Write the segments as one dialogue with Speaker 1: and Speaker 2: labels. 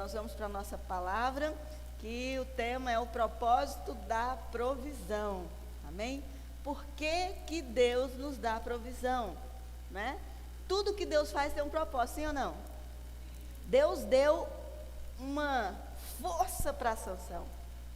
Speaker 1: nós vamos para a nossa palavra, que o tema é o propósito da provisão. Amém? Por que que Deus nos dá provisão? Né? Tudo que Deus faz tem um propósito, sim ou não? Deus deu uma força para Sansão.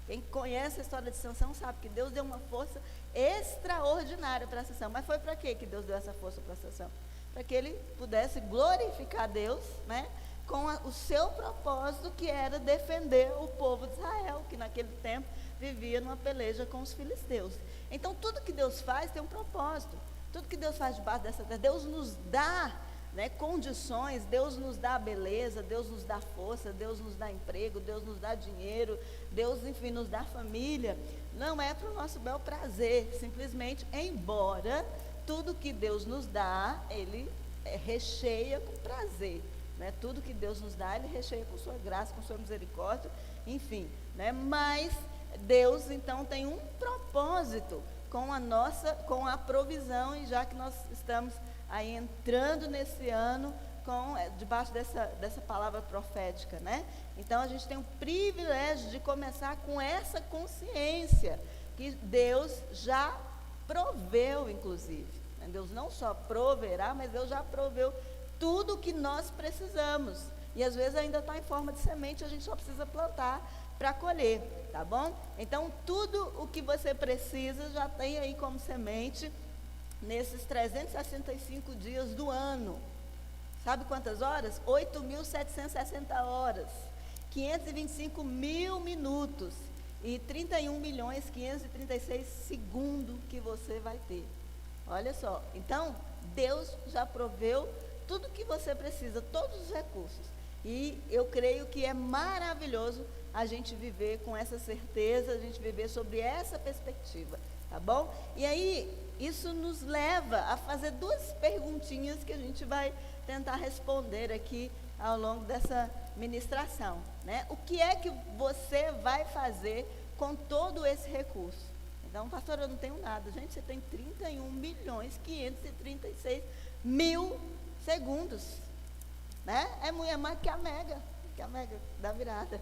Speaker 1: Quem conhece a história de Sansão sabe que Deus deu uma força extraordinária para Sansão. Mas foi para quê que Deus deu essa força para Sansão? Para que ele pudesse glorificar Deus, né? Com o seu propósito, que era defender o povo de Israel, que naquele tempo vivia numa peleja com os filisteus. Então tudo que Deus faz tem um propósito. Tudo que Deus faz debaixo dessa terra, Deus nos dá, né, condições, Deus nos dá beleza, Deus nos dá força, Deus nos dá emprego, Deus nos dá dinheiro, Deus, enfim, nos dá família. Não é para o nosso bel prazer, simplesmente, embora tudo que Deus nos dá, Ele recheia com prazer, né? Tudo que Deus nos dá, Ele recheia com sua graça, com sua misericórdia, enfim, né? Mas Deus, então, tem um propósito com a provisão, e já que nós estamos aí entrando nesse ano debaixo dessa palavra profética, né? Então a gente tem o privilégio de começar com essa consciência que Deus já proveu, inclusive. Deus não só proverá, mas Deus já proveu tudo o que nós precisamos. E às vezes ainda está em forma de semente, a gente só precisa plantar para colher, tá bom? Então tudo o que você precisa já tem aí como semente nesses 365 dias do ano. Sabe quantas horas? 8.760 horas, 525 mil minutos e 31.536 segundos que você vai ter. Olha só, então Deus já proveu tudo que você precisa, todos os recursos. E eu creio que é maravilhoso a gente viver com essa certeza, a gente viver sobre essa perspectiva, tá bom? E aí, isso nos leva a fazer duas perguntinhas que a gente vai tentar responder aqui ao longo dessa ministração, né? O que é que você vai fazer com todo esse recurso? Então, pastor, eu não tenho nada. Gente, você tem 31.536 mil segundos, né? É mais que a mega da virada,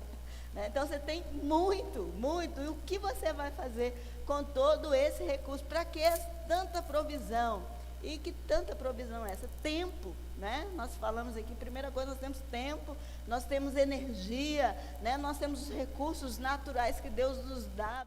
Speaker 1: né? Então você tem muito. E o que você vai fazer com todo esse recurso? Para que tanta provisão? E que tanta provisão é essa? Tempo, né? Nós falamos aqui, primeira coisa, nós temos tempo, nós temos energia, né? Nós temos os recursos naturais que Deus nos dá.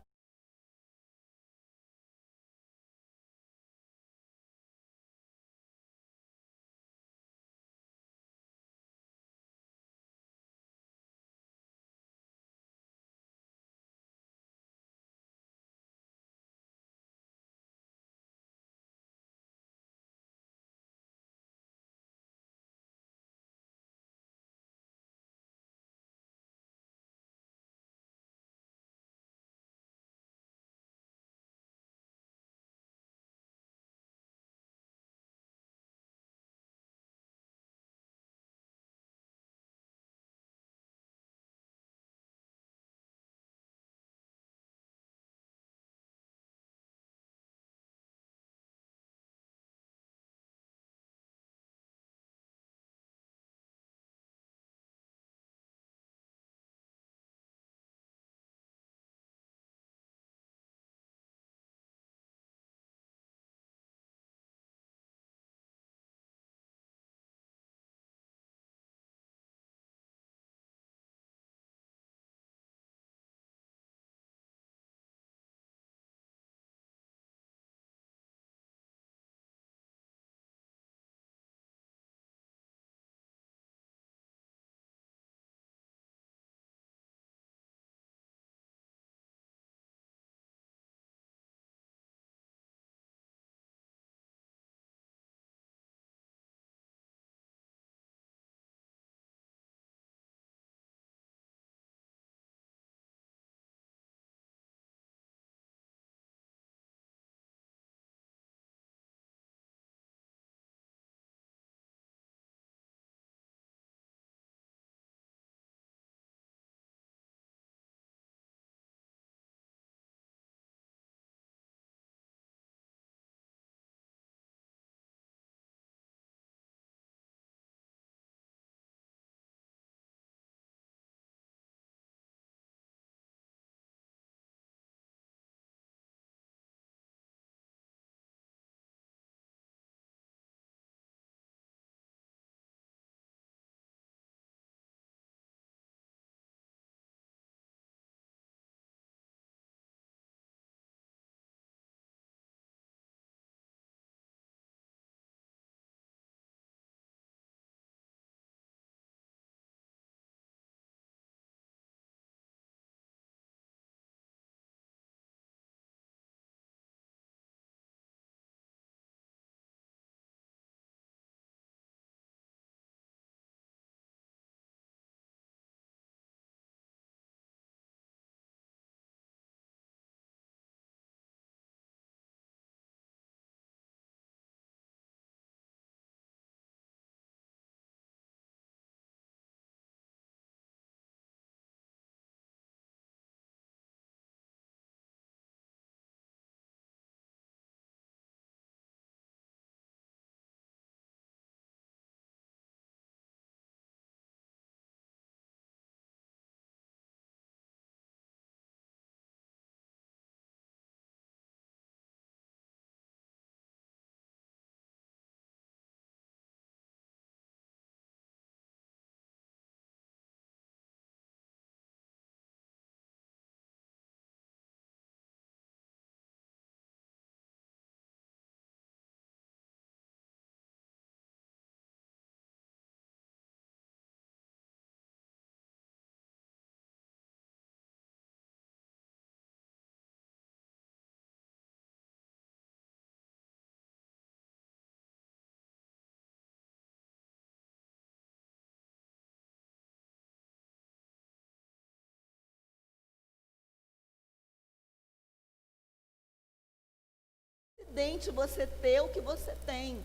Speaker 1: acidente você ter o que você tem.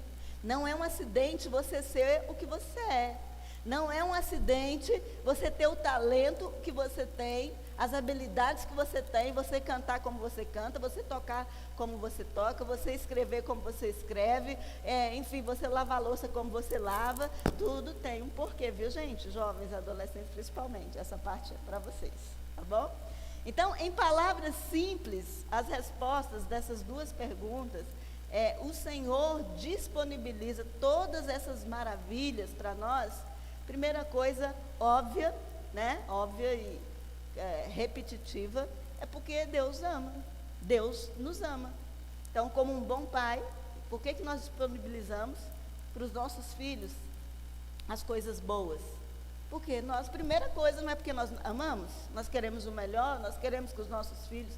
Speaker 1: Não é um acidente você ser o que você é. Não é um acidente você ter o talento que você tem, as habilidades que você tem, você cantar como você canta, você tocar como você toca, você escrever como você escreve, enfim, você lavar a louça como você lava. Tudo tem um porquê, viu, gente? Jovens, adolescentes principalmente. Essa parte é para vocês, tá bom? Então, em palavras simples, as respostas dessas duas perguntas, o Senhor disponibiliza todas essas maravilhas para nós. Primeira coisa óbvia, né? Óbvia e repetitiva, é porque Deus ama. Deus nos ama. Então, como um bom pai, por que nós disponibilizamos para os nossos filhos as coisas boas? Porque nós, primeira coisa, não é porque nós amamos, nós queremos o melhor, nós queremos que os nossos filhos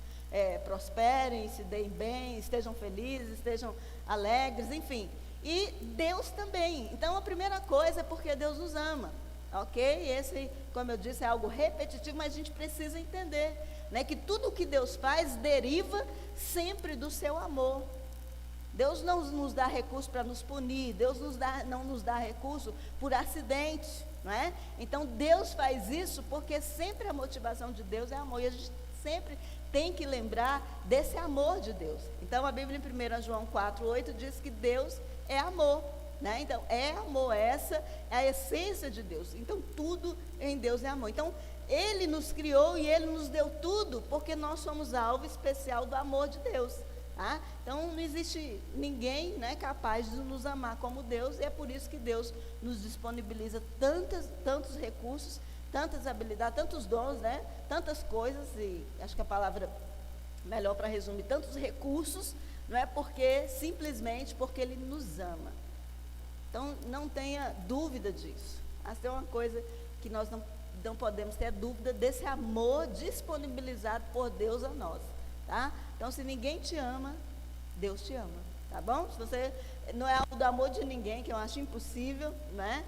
Speaker 1: prosperem, se deem bem, estejam felizes, estejam alegres, enfim. E Deus também. Então, a primeira coisa é porque Deus nos ama, ok? Esse, como eu disse, é algo repetitivo, mas a gente precisa entender, né, que tudo o que Deus faz deriva sempre do seu amor. Deus não nos dá recurso para nos punir, Deus não nos dá recurso por acidente, não é? Então, Deus faz isso porque sempre a motivação de Deus é amor, e a gente sempre tem que lembrar desse amor de Deus. Então, a Bíblia em 1 João 4,8 diz que Deus é amor, né? Então, é amor, essa é a essência de Deus. Então, tudo em Deus é amor. Então, Ele nos criou e Ele nos deu tudo, porque nós somos alvo especial do amor de Deus, tá? Então, não existe ninguém, né, capaz de nos amar como Deus, e é por isso que Deus nos disponibiliza tantos recursos, tantas habilidades, tantos dons, né? Tantas coisas, e acho que a palavra melhor para resumir, tantos recursos, não é simplesmente porque Ele nos ama. Então, não tenha dúvida disso. Essa é uma coisa que nós não podemos ter dúvida desse amor disponibilizado por Deus a nós, tá? Então, se ninguém te ama, Deus te ama, tá bom? Se você não é alvo do amor de ninguém, que eu acho impossível, né?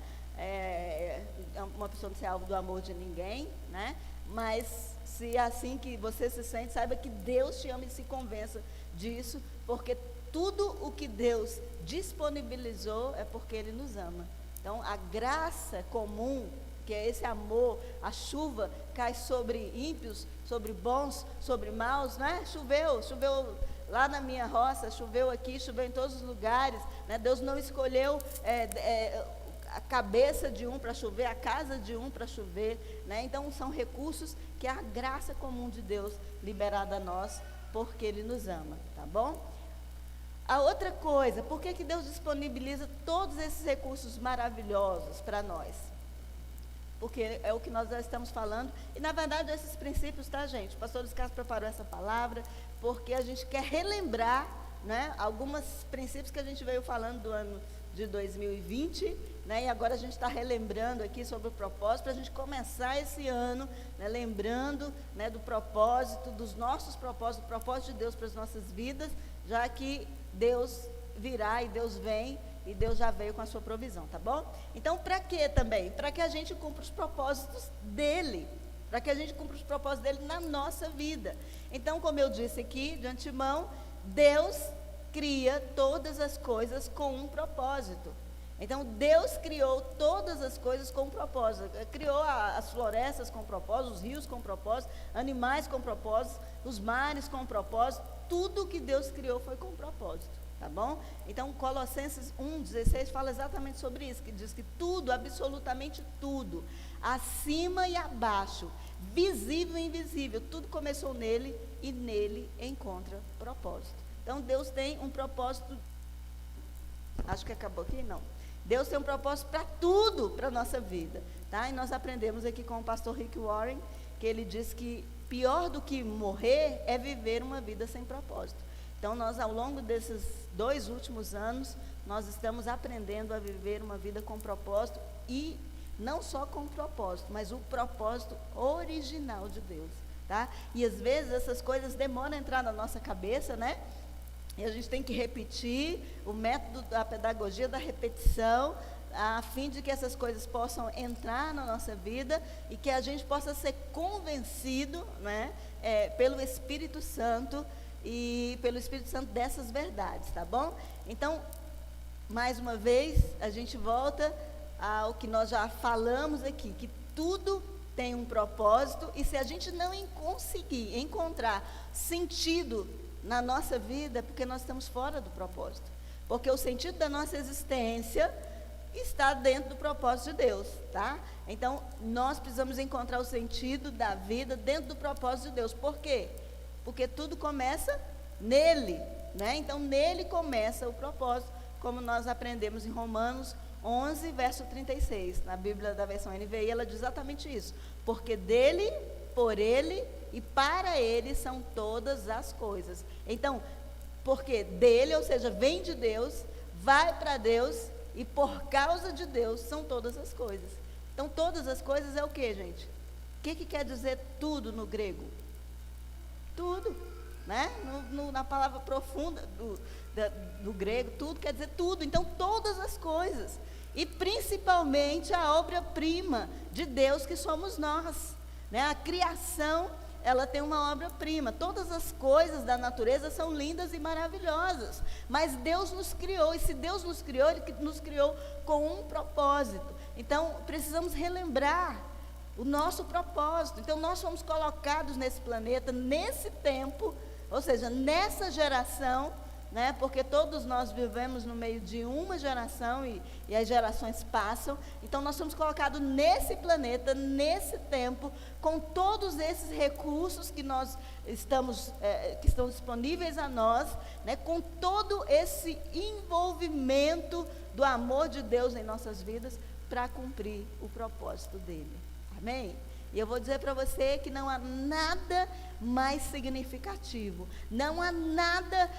Speaker 1: Uma pessoa não ser alvo do amor de ninguém, né? Mas se é assim que você se sente, saiba que Deus te ama e se convença disso, porque tudo o que Deus disponibilizou é porque Ele nos ama. Então, a graça comum, que é esse amor, a chuva cai sobre ímpios, sobre bons, sobre maus, né? Choveu lá na minha roça, choveu aqui, choveu em todos os lugares, né? Deus não escolheu a cabeça de um para chover, a casa de um para chover, né? Então, são recursos que é a graça comum de Deus liberada a nós, porque Ele nos ama, tá bom? A outra coisa, por que Deus disponibiliza todos esses recursos maravilhosos para nós? Porque é o que nós já estamos falando, e na verdade esses princípios, tá, gente? O pastor Luiz Carlos preparou essa palavra, porque a gente quer relembrar, né, alguns princípios que a gente veio falando do ano de 2020, né, e agora a gente está relembrando aqui sobre o propósito, para a gente começar esse ano, né, lembrando, né, do propósito, dos nossos propósitos, do propósito de Deus para as nossas vidas, já que Deus virá e Deus vem, e Deus já veio com a sua provisão, tá bom? Então, para quê também? Para que a gente cumpra os propósitos dEle, para que a gente cumpra os propósitos dEle na nossa vida. Então, como eu disse aqui, de antemão, Deus cria todas as coisas com um propósito. Então, Deus criou todas as coisas com um propósito. Criou as florestas com propósito, os rios com propósito, animais com propósito, os mares com propósito. Tudo que Deus criou foi com propósito, tá bom? Então, Colossenses 1,16 fala exatamente sobre isso, que diz que tudo, absolutamente tudo, acima e abaixo, visível e invisível, tudo começou nele e nele encontra propósito. Então, Deus tem um propósito, acho que acabou aqui, não. Deus tem um propósito para tudo, para a nossa vida, tá? E nós aprendemos aqui com o pastor Rick Warren, que ele diz que pior do que morrer é viver uma vida sem propósito. Então, nós, ao longo desses 2 últimos anos, nós estamos aprendendo a viver uma vida com propósito, e não só com propósito, mas o propósito original de Deus, tá? E às vezes essas coisas demoram a entrar na nossa cabeça, né? E a gente tem que repetir o método da pedagogia da repetição, a fim de que essas coisas possam entrar na nossa vida e que a gente possa ser convencido, né, pelo Espírito Santo e pelo Espírito Santo dessas verdades, tá bom? Então, mais uma vez, a gente volta ao que nós já falamos aqui, que tudo tem um propósito, e se a gente não conseguir encontrar sentido na nossa vida, é porque nós estamos fora do propósito. Porque o sentido da nossa existência está dentro do propósito de Deus, tá? Então, nós precisamos encontrar o sentido da vida dentro do propósito de Deus. Por quê? Porque tudo começa nele, né? Então, nele começa o propósito, como nós aprendemos em Romanos 11, verso 36. Na Bíblia da versão NVI, ela diz exatamente isso. Porque dele, por ele e para ele são todas as coisas. Então, porque dele, ou seja, vem de Deus, vai para Deus, e por causa de Deus são todas as coisas. Então, todas as coisas é o que, gente? O que quer dizer tudo no grego? Tudo, né? Na palavra profunda do grego, tudo quer dizer tudo. Então, todas as coisas. E principalmente a obra-prima de Deus, que somos nós, né? A criação, ela tem uma obra-prima. Todas as coisas da natureza são lindas e maravilhosas, mas Deus nos criou, e se Deus nos criou, Ele nos criou com um propósito. Então, precisamos relembrar o nosso propósito. Então, nós fomos colocados nesse planeta, nesse tempo, ou seja, nessa geração, né? Porque todos nós vivemos no meio de uma geração e as gerações passam. Então, nós somos colocados nesse planeta, nesse tempo, com todos esses recursos que nós estamos, que estão disponíveis a nós, né? Com todo esse envolvimento do amor de Deus em nossas vidas, para cumprir o propósito dele. Amém? E eu vou dizer para você que não há nada mais significativo, não há nada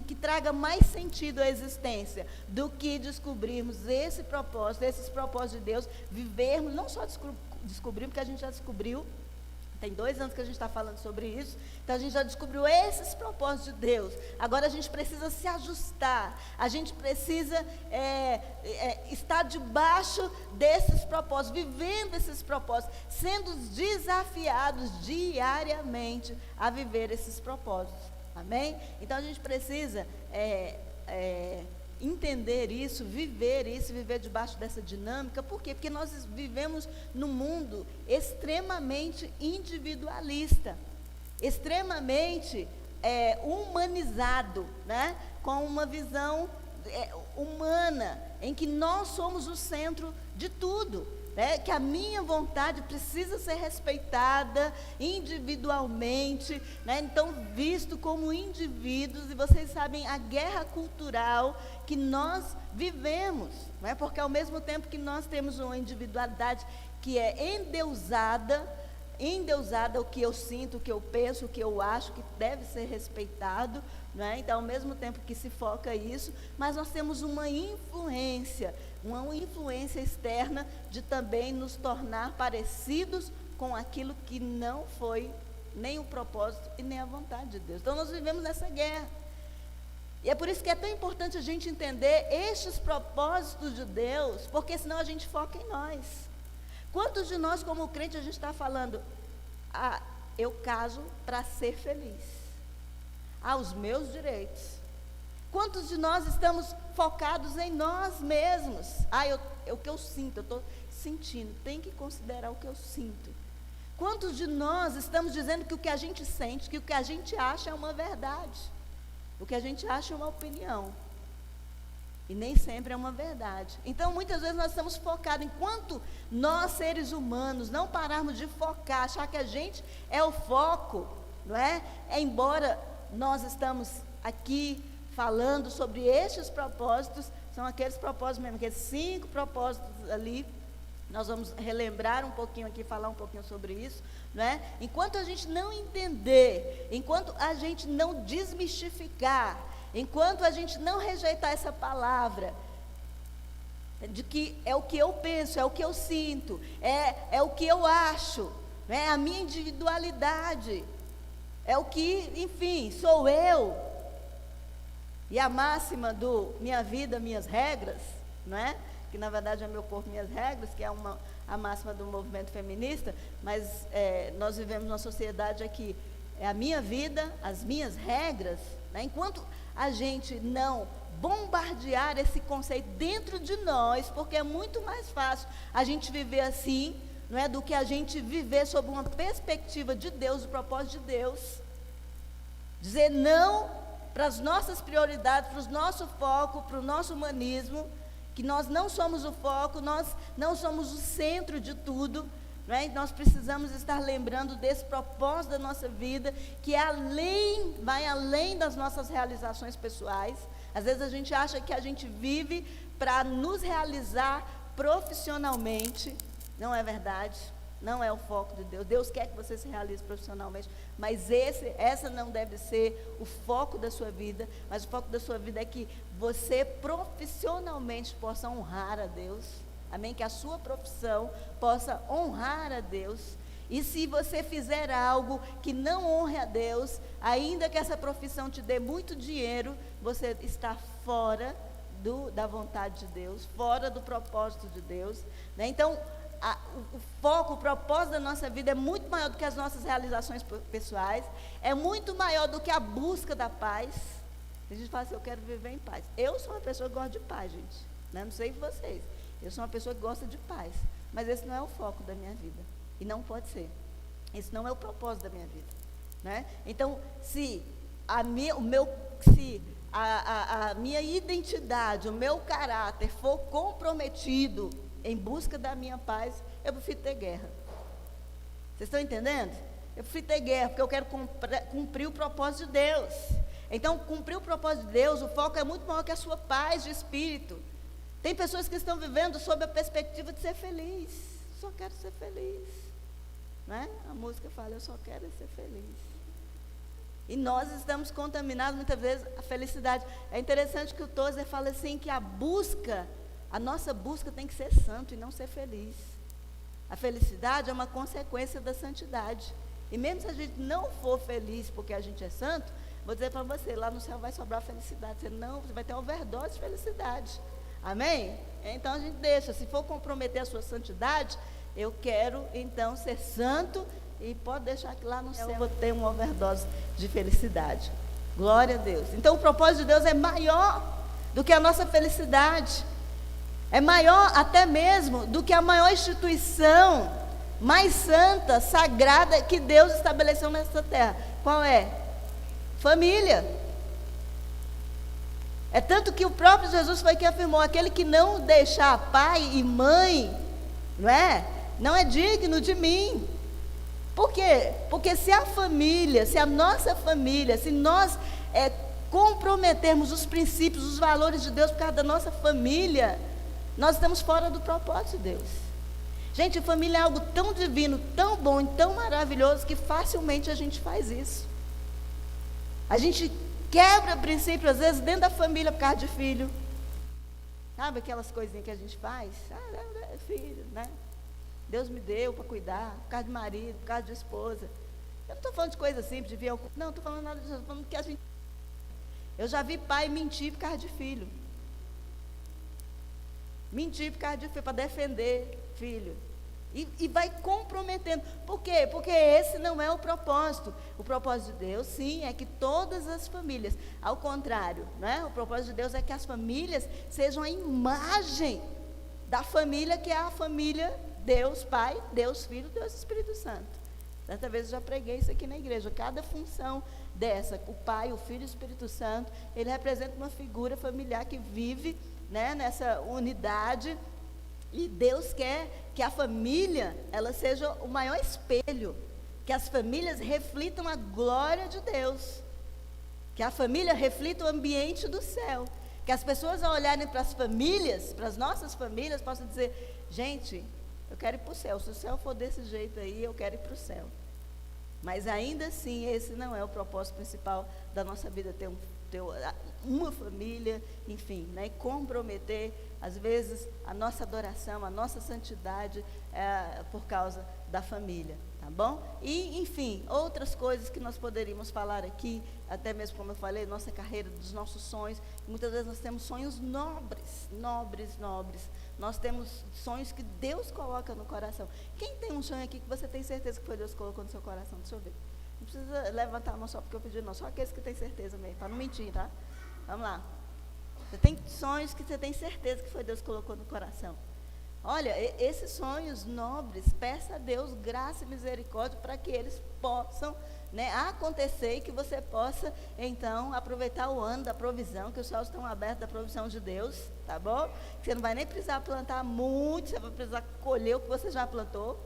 Speaker 1: que traga mais sentido à existência do que descobrirmos esse propósito, esses propósitos de Deus, vivermos, não só descobrirmos, porque a gente já descobriu, tem 2 anos que a gente está falando sobre isso, então a gente já descobriu esses propósitos de Deus. Agora a gente precisa se ajustar, a gente precisa estar debaixo desses propósitos, vivendo esses propósitos, sendo desafiados diariamente a viver esses propósitos. Amém? Então a gente precisa entender isso, viver debaixo dessa dinâmica. Por quê? Porque nós vivemos num mundo extremamente individualista, extremamente humanizado, né? Com uma visão humana, em que nós somos o centro de tudo, né? Que a minha vontade precisa ser respeitada individualmente, né? Então, visto como indivíduos, e vocês sabem a guerra cultural que nós vivemos, né? Porque ao mesmo tempo que nós temos uma individualidade que é endeusada, o que eu sinto, o que eu penso, o que eu acho que deve ser respeitado, né? Então, ao mesmo tempo que se foca isso, mas nós temos uma influência externa de também nos tornar parecidos com aquilo que não foi nem o propósito e nem a vontade de Deus. Então, nós vivemos nessa guerra. E é por isso que é tão importante a gente entender estes propósitos de Deus, porque senão a gente foca em nós. Quantos de nós, como crente, a gente está falando, eu caso para ser feliz, os meus direitos. Quantos de nós estamos focados em nós mesmos? O que eu sinto, eu estou sentindo, tem que considerar o que eu sinto. Quantos de nós estamos dizendo que o que a gente sente, que o que a gente acha é uma verdade, o que a gente acha é uma opinião, e nem sempre é uma verdade. Então, muitas vezes nós estamos focados, enquanto nós, seres humanos, não pararmos de focar, achar que a gente é o foco, não é? Embora nós estamos aqui falando sobre estes propósitos, são aqueles propósitos mesmo, aqueles 5 propósitos ali. Nós vamos relembrar um pouquinho aqui, falar um pouquinho sobre isso, não é? Enquanto a gente não entender, enquanto a gente não desmistificar, enquanto a gente não rejeitar essa palavra, de que é o que eu penso, é o que eu sinto, é o que eu acho, né? A minha individualidade, é o que, enfim, sou eu. E a máxima do minha vida, minhas regras, não é? Que na verdade é meu corpo, minhas regras, que é a máxima do movimento feminista, mas nós vivemos numa sociedade aqui é a minha vida, as minhas regras, né? Enquanto a gente não bombardear esse conceito dentro de nós, porque é muito mais fácil a gente viver assim, não é, do que a gente viver sob uma perspectiva de Deus, do propósito de Deus. Dizer não para as nossas prioridades, para o nosso foco, para o nosso humanismo, que nós não somos o foco, nós não somos o centro de tudo, não é? Nós precisamos estar lembrando desse propósito da nossa vida, que é vai além das nossas realizações pessoais. Às vezes a gente acha que a gente vive para nos realizar profissionalmente. Não é verdade, não é o foco de Deus. Deus quer que você se realize profissionalmente, mas essa não deve ser o foco da sua vida. Mas o foco da sua vida é que você profissionalmente possa honrar a Deus. Amém? Que a sua profissão possa honrar a Deus. E se você fizer algo que não honre a Deus, ainda que essa profissão te dê muito dinheiro, você está fora da vontade de Deus, fora do propósito de Deus, né? Então, o foco, o propósito da nossa vida é muito maior do que as nossas realizações pessoais, é muito maior do que a busca da paz. A gente fala assim, eu quero viver em paz. Eu sou uma pessoa que gosta de paz, gente, né? Não sei vocês, eu sou uma pessoa que gosta de paz, mas esse não é o foco da minha vida, e não pode ser. Esse não é o propósito da minha vida, né? Então, se a minha identidade, o meu caráter for comprometido em busca da minha paz, eu prefiro ter guerra. Vocês estão entendendo? Eu prefiro ter guerra, porque eu quero cumprir o propósito de Deus. Então, cumprir o propósito de Deus, o foco é muito maior que a sua paz de espírito. Tem pessoas que estão vivendo sob a perspectiva de ser feliz. Só quero ser feliz, né? A música fala, eu só quero ser feliz. E nós estamos contaminados muitas vezes a felicidade. É interessante que o Tozer fala assim, que a nossa busca tem que ser santo e não ser feliz. A felicidade é uma consequência da santidade. E mesmo se a gente não for feliz porque a gente é santo, vou dizer para você, lá no céu vai sobrar felicidade. Você vai ter uma overdose de felicidade. Amém? Então a gente deixa, se for comprometer a sua santidade, eu quero então ser santo, e pode deixar que lá no céu eu vou ter uma overdose de felicidade. Glória a Deus. Então o propósito de Deus é maior do que a nossa felicidade. É maior até mesmo do que a maior instituição mais santa, sagrada que Deus estabeleceu nessa terra. Qual é? Família. É tanto que o próprio Jesus foi quem afirmou, aquele que não deixar pai e mãe, não é digno de mim. Por quê? Porque se a nossa família, se nós comprometermos os princípios, os valores de Deus por causa da nossa família, nós estamos fora do propósito de Deus. Gente, família é algo tão divino, tão bom e tão maravilhoso, que facilmente a gente faz isso. A gente quebra princípio, às vezes, dentro da família por causa de filho. Sabe aquelas coisinhas que a gente faz? Filho, né? Deus me deu para cuidar, por causa de marido, por causa de esposa. Eu não estou falando de coisa simples, de vir ao... Não, estou falando nada disso, estou falando que a gente... Eu já vi pai mentir por causa de filho. Mentir por causa de filho, para defender filho. E vai comprometendo. Por quê? Porque esse não é o propósito. O propósito de Deus, sim, é que todas as famílias, ao contrário, né? O propósito de Deus é que as famílias sejam a imagem da família, que é a família Deus Pai, Deus Filho, Deus Espírito Santo. Certa vez eu já preguei isso aqui na igreja. Cada função dessa, o Pai, o Filho e o Espírito Santo, ele representa uma figura familiar que vive, né, nessa unidade. E Deus quer que a família, ela seja o maior espelho, que as famílias reflitam a glória de Deus, que a família reflita o ambiente do céu, que as pessoas, ao olharem para as famílias, para as nossas famílias, possam dizer, gente, eu quero ir para o céu. Se o céu for desse jeito aí, eu quero ir para o céu. Mas ainda assim, esse não é o propósito principal da nossa vida, ter uma família, enfim, né, e comprometer, às vezes, a nossa adoração, a nossa santidade por causa da família, tá bom? E, enfim, outras coisas que nós poderíamos falar aqui, até mesmo como eu falei, nossa carreira, dos nossos sonhos. Muitas vezes nós temos sonhos nobres. Nós temos sonhos que Deus coloca no coração. Quem tem um sonho aqui que você tem certeza que foi Deus que colocou no seu coração? Deixa eu ver. Não precisa levantar a mão só porque eu pedi, não. Só aqueles que têm certeza mesmo, para não mentir, tá? Vamos lá. Você tem sonhos que você tem certeza que foi Deus que colocou no coração. Olha, esses sonhos nobres, peça a Deus graça e misericórdia para que eles possam, né, acontecer e que você possa, então, aproveitar o ano da provisão, que os céus estão abertos da provisão de Deus, tá bom? Você não vai nem precisar plantar muito, você vai precisar colher o que você já plantou,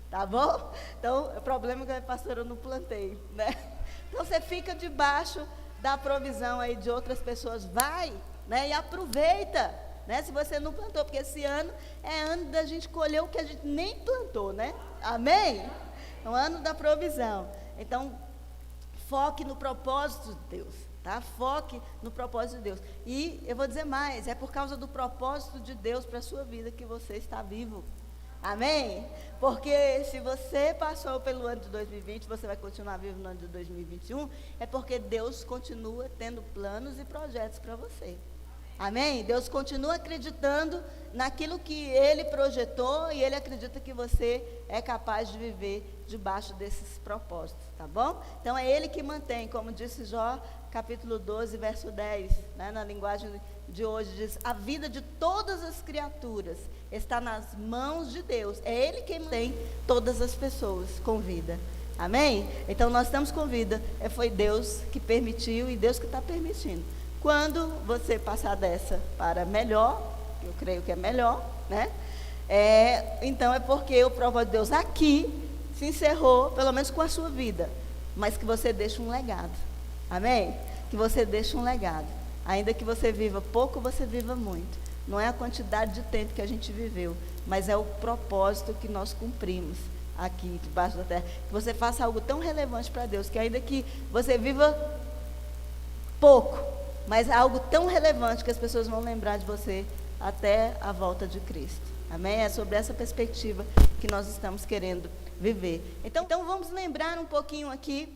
Speaker 1: tá bom? Então, o problema é que, pastor, eu não plantei, né? Então, você fica debaixo da provisão aí de outras pessoas, vai, né, e aproveita. Né? Se você não plantou, porque esse ano é ano da gente colher o que a gente nem plantou, né? Amém? É um ano da provisão. Então, foque no propósito de Deus, tá? Foque no propósito de Deus. E eu vou dizer mais, é por causa do propósito de Deus para a sua vida que você está vivo. Amém? Porque se você passou pelo ano de 2020, você vai continuar vivo no ano de 2021, é porque Deus continua tendo planos e projetos para você. Amém? Deus continua acreditando naquilo que Ele projetou e Ele acredita que você é capaz de viver debaixo desses propósitos, tá bom? Então é Ele que mantém, como disse Jó, capítulo 12, verso 10, né, na linguagem de hoje, diz: a vida de todas as criaturas está nas mãos de Deus, é Ele quem mantém todas as pessoas com vida. Amém? Então nós estamos com vida, foi Deus que permitiu e Deus que está permitindo. Quando você passar dessa para melhor, eu creio que é melhor, né? Então é porque o propósito de Deus aqui se encerrou, pelo menos com a sua vida, mas que você deixe um legado. Amém? Que você deixe um legado. Ainda que você viva pouco, você viva muito. Não é a quantidade de tempo que a gente viveu, mas é o propósito que nós cumprimos aqui debaixo da terra. Que você faça algo tão relevante para Deus, que ainda que você viva pouco, mas é algo tão relevante que as pessoas vão lembrar de você até a volta de Cristo. Amém? É sobre essa perspectiva que nós estamos querendo viver. Então vamos lembrar um pouquinho aqui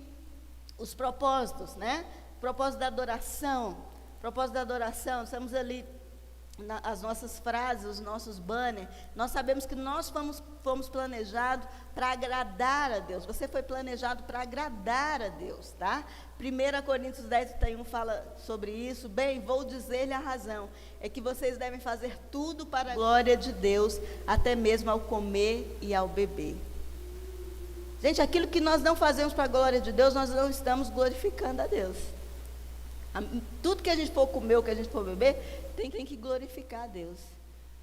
Speaker 1: os propósitos, né? Propósito da adoração. Propósito da adoração, estamos ali as nossas frases, os nossos banners. Nós sabemos que nós fomos planejados para agradar a Deus. Você foi planejado para agradar a Deus, tá? 1 Coríntios 10, 31 fala sobre isso. Bem, vou dizer-lhe a razão, é que vocês devem fazer tudo para a glória de Deus, até mesmo ao comer e ao beber. Gente, aquilo que nós não fazemos para a glória de Deus, nós não estamos glorificando a Deus. Tudo que a gente for comer, o que a gente for beber, tem que glorificar a Deus.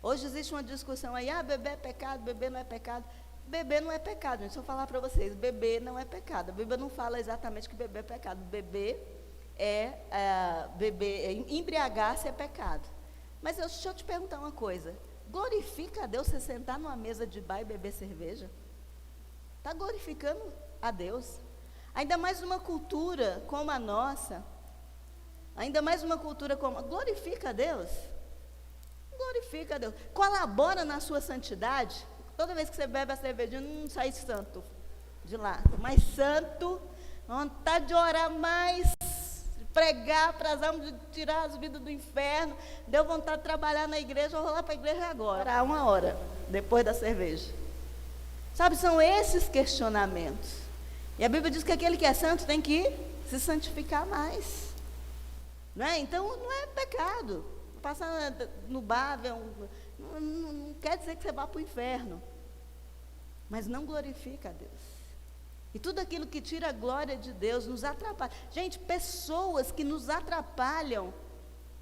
Speaker 1: Hoje existe uma discussão aí, beber é pecado, beber não é pecado. Beber não é pecado, gente. Deixa eu falar para vocês, beber não é pecado. A Bíblia não fala exatamente que beber é pecado. Embriagar-se é pecado. Mas deixa eu te perguntar uma coisa. Glorifica a Deus você sentar numa mesa de bar e beber cerveja? Está glorificando a Deus? Ainda mais numa cultura como a nossa. Ainda mais uma cultura como... Glorifica a Deus? Glorifica a Deus. Colabora na sua santidade. Toda vez que você bebe a cervejinha, não sai santo de lá. Mais santo, vontade de orar mais, de pregar para as almas, de tirar as vidas do inferno. Deu vontade de trabalhar na igreja, eu vou lá para a igreja agora. Orar 1 hora, depois da cerveja. Sabe, são esses questionamentos. E a Bíblia diz que aquele que é santo tem que se santificar mais. Não é? Então, não é pecado. Passar no bar, não quer dizer que você vá para o inferno. Mas não glorifica a Deus. E tudo aquilo que tira a glória de Deus nos atrapalha. Gente, pessoas que nos atrapalham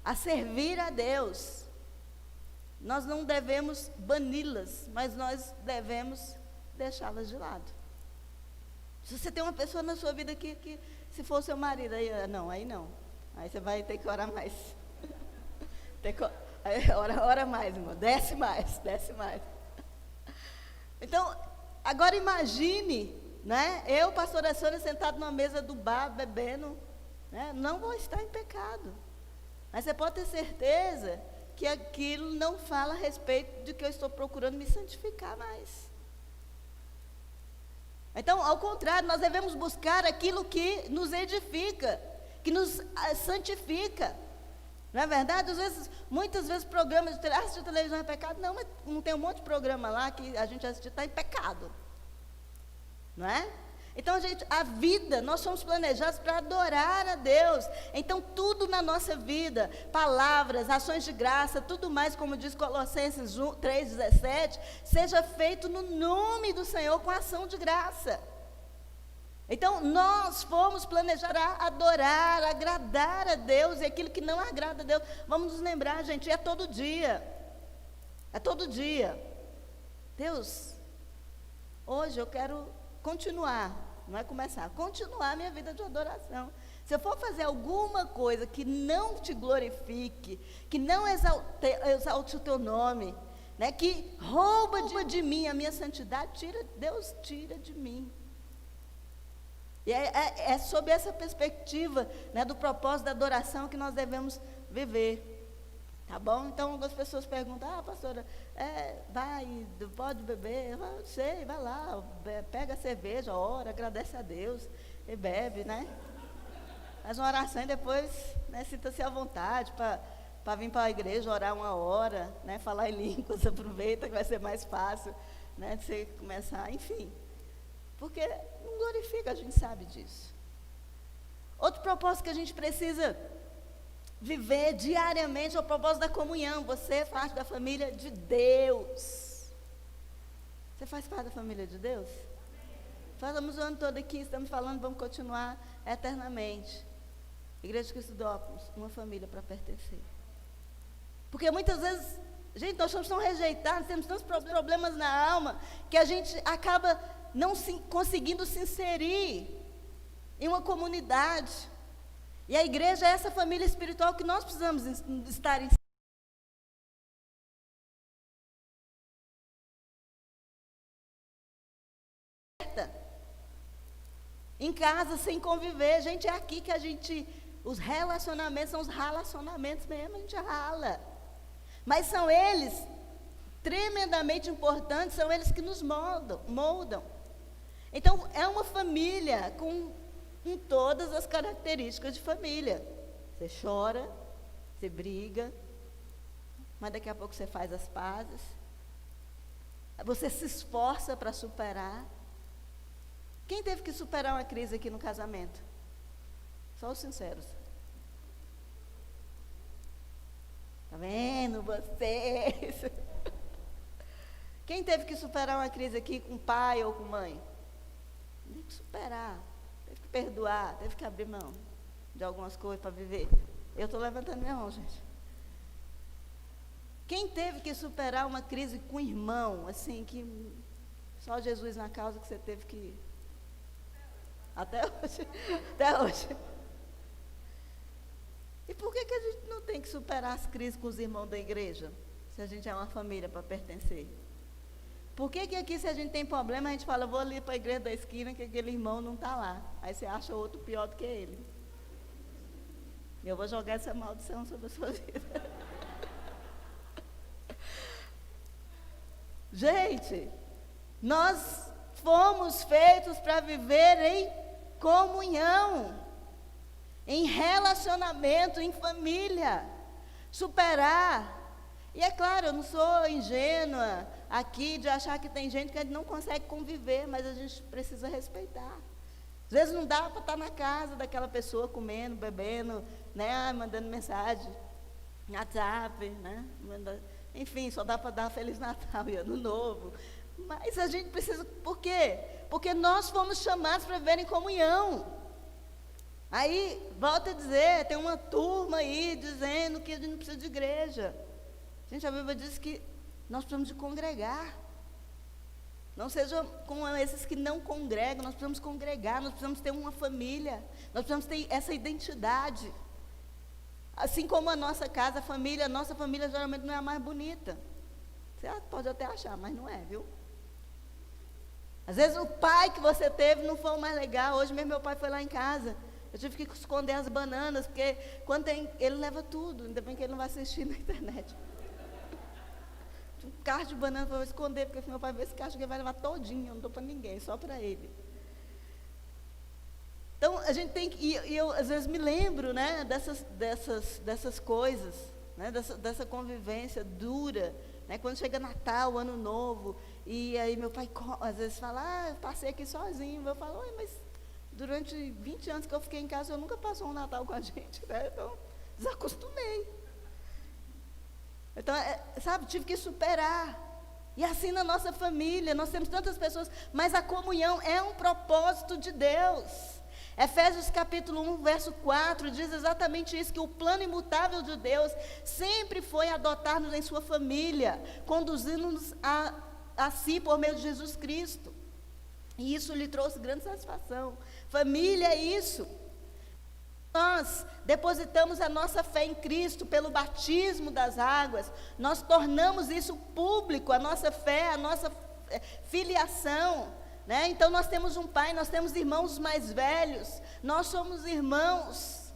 Speaker 1: a servir a Deus, nós não devemos bani-las, mas nós devemos deixá-las de lado. Se você tem uma pessoa na sua vida que se for seu marido, aí não. Aí você vai ter que orar mais. Ora mais, irmão. Desce mais. Então, agora imagine, né? Eu, pastora Sônia, sentado numa mesa do bar, bebendo, né? Não vou estar em pecado. Mas você pode ter certeza que aquilo não fala a respeito de que eu estou procurando me santificar mais. Então, ao contrário, nós devemos buscar aquilo que nos edifica, que nos santifica. Não é verdade? Muitas vezes programas de assistir televisão é pecado. Não, mas não tem um monte de programa lá que a gente assiste está em pecado. Não é? Então, a vida, nós somos planejados para adorar a Deus. Então, tudo na nossa vida, palavras, ações de graça, tudo mais, como diz Colossenses 3,17, seja feito no nome do Senhor com ação de graça. Então, nós fomos planejados para adorar, agradar a Deus, e aquilo que não agrada a Deus, vamos nos lembrar, gente, é todo dia. É todo dia. Deus, hoje eu quero continuar, não é começar, continuar a minha vida de adoração. Se eu for fazer alguma coisa que não te glorifique, que não exalte o teu nome, né, que rouba de mim a minha santidade, Deus tira de mim. E é sob essa perspectiva, né, do propósito da adoração que nós devemos viver. Tá bom? Então, algumas pessoas perguntam, pastora, pode beber? Eu falo, sei, vai lá, pega a cerveja, ora, agradece a Deus e bebe, né? Faz uma oração e depois, né, sinta-se à vontade para vir para a igreja, orar uma hora, né, falar em línguas, aproveita que vai ser mais fácil, né, de você começar, enfim. Porque não glorifica, a gente sabe disso. Outro propósito que a gente precisa viver diariamente é o propósito da comunhão. Você faz parte da família de Deus. Você faz parte da família de Deus? Falamos o ano todo aqui, estamos falando, vamos continuar eternamente. Igreja de Cristo Dópolis, uma família para pertencer. Porque muitas vezes, gente, nós somos tão rejeitados, temos tantos problemas na alma, que a gente acaba não conseguindo se inserir em uma comunidade. E a igreja é essa família espiritual que nós precisamos estar em. Em casa, sem conviver. Gente, é aqui que os relacionamentos são os relacionamentos mesmo, a gente rala. Mas são eles tremendamente importantes, são eles que nos moldam. Então, é uma família com todas as características de família. Você chora, você briga, mas daqui a pouco você faz as pazes. Você se esforça para superar. Quem teve que superar uma crise aqui no casamento? Só os sinceros. Tá vendo vocês? Quem teve que superar uma crise aqui com pai ou com mãe? Teve que superar. Teve que perdoar, teve que abrir mão de algumas coisas para viver. Eu estou levantando minha mão, gente. Quem teve que superar uma crise com o irmão, assim, que só Jesus na causa que você teve que... Até hoje. E por que a gente não tem que superar as crises com os irmãos da igreja, se a gente é uma família para pertencer? Por que aqui, se a gente tem problema, a gente fala, vou ali para a igreja da esquina, que aquele irmão não está lá. Aí você acha outro pior do que ele. Eu vou jogar essa maldição sobre a sua vida. Gente, nós fomos feitos para viver em comunhão, em relacionamento, em família, superar. E é claro, eu não sou ingênua aqui de achar que tem gente que a gente não consegue conviver, mas a gente precisa respeitar. Às vezes não dá para estar na casa daquela pessoa comendo, bebendo, né, mandando mensagem, WhatsApp, né, enfim, só dá para dar Feliz Natal e Ano Novo. Mas a gente precisa, por quê? Porque nós fomos chamados para viver em comunhão. Aí, volto a dizer, tem uma turma aí dizendo que a gente não precisa de igreja. Gente, a Bíblia diz que nós precisamos de congregar. Não sejam como esses que não congregam, nós precisamos congregar, nós precisamos ter uma família, nós precisamos ter essa identidade. Assim como a nossa casa, a nossa família geralmente não é a mais bonita. Você pode até achar, mas não é, viu? Às vezes o pai que você teve não foi o mais legal. Hoje mesmo meu pai foi lá em casa. Eu tive que esconder as bananas, porque quando ele leva tudo, ainda bem que ele não vai assistir na internet. Um cacho de banana para eu esconder, porque se meu pai ver esse cacho, ele vai levar todinho, eu não dou para ninguém, só para ele. Então, a gente tem que, e eu às vezes me lembro, né, dessas coisas, né, dessa convivência dura, né, quando chega Natal, Ano Novo, E aí meu pai às vezes fala, eu passei aqui sozinho. Eu falo, mas durante 20 anos que eu fiquei em casa, eu nunca passou um Natal com a gente, né? Então, desacostumei. Então, sabe, tive que superar. E assim na nossa família, nós temos tantas pessoas, mas a comunhão é um propósito de Deus. Efésios capítulo 1, verso 4, diz exatamente isso, que o plano imutável de Deus sempre foi adotar-nos em sua família, conduzindo-nos a si por meio de Jesus Cristo. E isso lhe trouxe grande satisfação. Família é isso. Nós depositamos a nossa fé em Cristo pelo batismo das águas, nós tornamos isso público, a nossa fé, a nossa filiação, né? Então nós temos um pai, nós temos irmãos mais velhos, nós somos irmãos,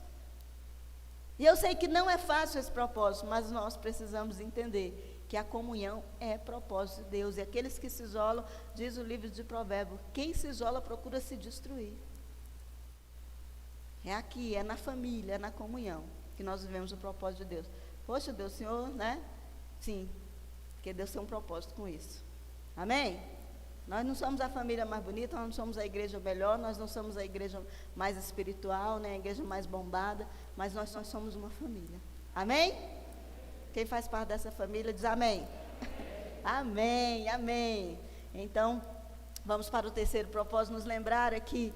Speaker 1: e eu sei que não é fácil esse propósito, mas nós precisamos entender que a comunhão é propósito de Deus, e aqueles que se isolam, diz o livro de Provérbios, quem se isola procura se destruir. É aqui, é na família, é na comunhão que nós vivemos o propósito de Deus. Poxa, Deus, Senhor, né? Sim, porque Deus tem um propósito com isso. Amém? Nós não somos a família mais bonita, nós não somos a igreja melhor, nós não somos a igreja mais espiritual, né? A igreja mais bombada, mas nós somos uma família. Amém? Quem faz parte dessa família diz amém. Amém, amém. Então, vamos para o terceiro propósito, nos lembrar aqui,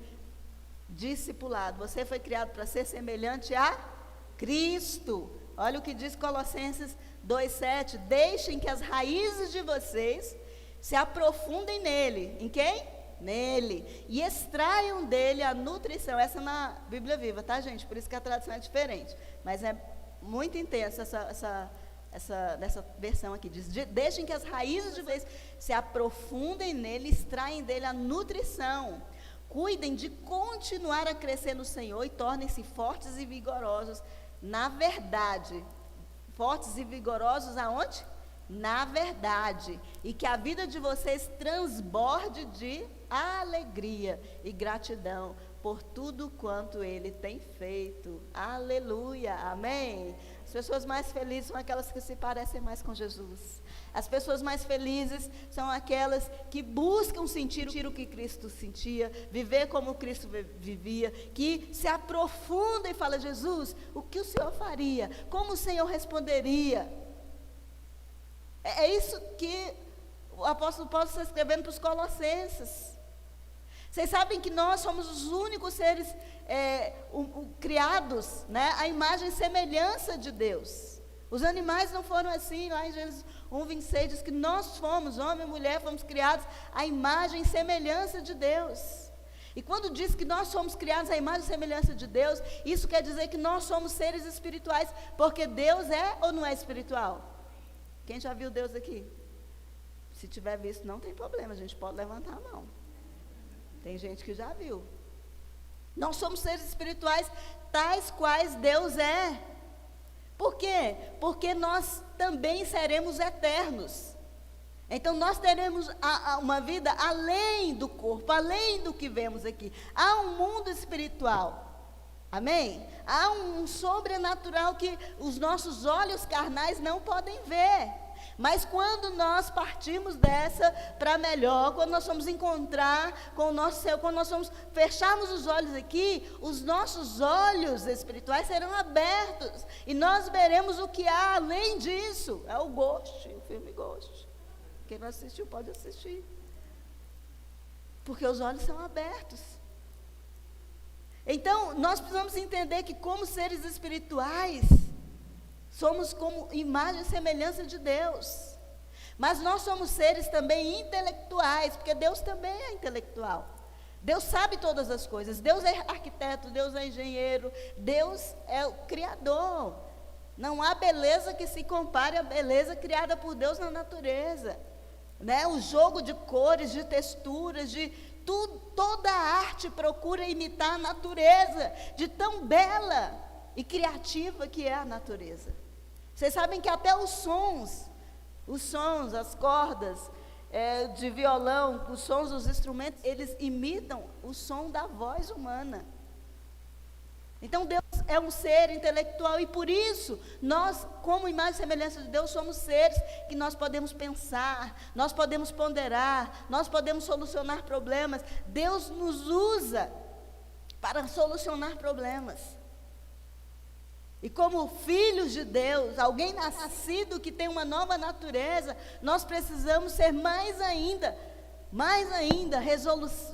Speaker 1: discipulado. Você foi criado para ser semelhante a Cristo. Olha o que diz Colossenses 2,7. Deixem que as raízes de vocês se aprofundem nele. Em quem? Nele. E extraiam dele a nutrição. Essa é na Bíblia Viva, tá, gente? Por isso que a tradução é diferente. Mas é muito intensa essa versão aqui. Diz, deixem que as raízes de vocês se aprofundem nele, extraem dele a nutrição. Cuidem de continuar a crescer no Senhor e tornem-se fortes e vigorosos na verdade. Fortes e vigorosos aonde? Na verdade. E que a vida de vocês transborde de alegria e gratidão por tudo quanto Ele tem feito. Aleluia, amém. As pessoas mais felizes são aquelas que se parecem mais com Jesus. As pessoas mais felizes são aquelas que buscam sentir o que Cristo sentia, viver como Cristo vivia, que se aprofundam e falam, Jesus, o que o Senhor faria? Como o Senhor responderia? É isso que o apóstolo Paulo está escrevendo para os Colossenses. Vocês sabem que nós somos os únicos seres criados, né, à imagem e semelhança de Deus. Os animais não foram assim. Lá em Gênesis 1:26 diz que nós fomos, homem e mulher, fomos criados à imagem e semelhança de Deus. E quando diz que nós somos criados à imagem e semelhança de Deus, isso quer dizer que nós somos seres espirituais, porque Deus é ou não é espiritual? Quem já viu Deus aqui? Se tiver visto, não tem problema, a gente pode levantar a mão. Tem gente que já viu. Nós somos seres espirituais tais quais Deus é. Por quê? Porque nós também seremos eternos. Então nós teremos uma vida além do corpo, além do que vemos aqui. Há um mundo espiritual. Amém? Há um sobrenatural que os nossos olhos carnais não podem ver. Mas quando nós partimos dessa para melhor, quando nós vamos encontrar com o nosso céu, quando nós vamos fecharmos os olhos aqui, os nossos olhos espirituais serão abertos. E nós veremos o que há além disso. É o Ghost, o filme Ghost. Quem não assistiu pode assistir. Porque os olhos são abertos. Então, nós precisamos entender que como seres espirituais, somos como imagem e semelhança de Deus. Mas nós somos seres também intelectuais, porque Deus também é intelectual. Deus sabe todas as coisas. Deus é arquiteto, Deus é engenheiro, Deus é o Criador. Não há beleza que se compare à beleza criada por Deus na natureza. Né? O jogo de cores, de texturas, toda a arte procura imitar a natureza, de tão bela e criativa que é a natureza. Vocês sabem que até os sons, as cordas de violão, os sons dos instrumentos, eles imitam o som da voz humana. Então Deus é um ser intelectual e por isso nós, como imagem e semelhança de Deus, somos seres que nós podemos pensar, nós podemos ponderar, nós podemos solucionar problemas. Deus nos usa para solucionar problemas. E como filhos de Deus, alguém nascido que tem uma nova natureza, nós precisamos ser mais ainda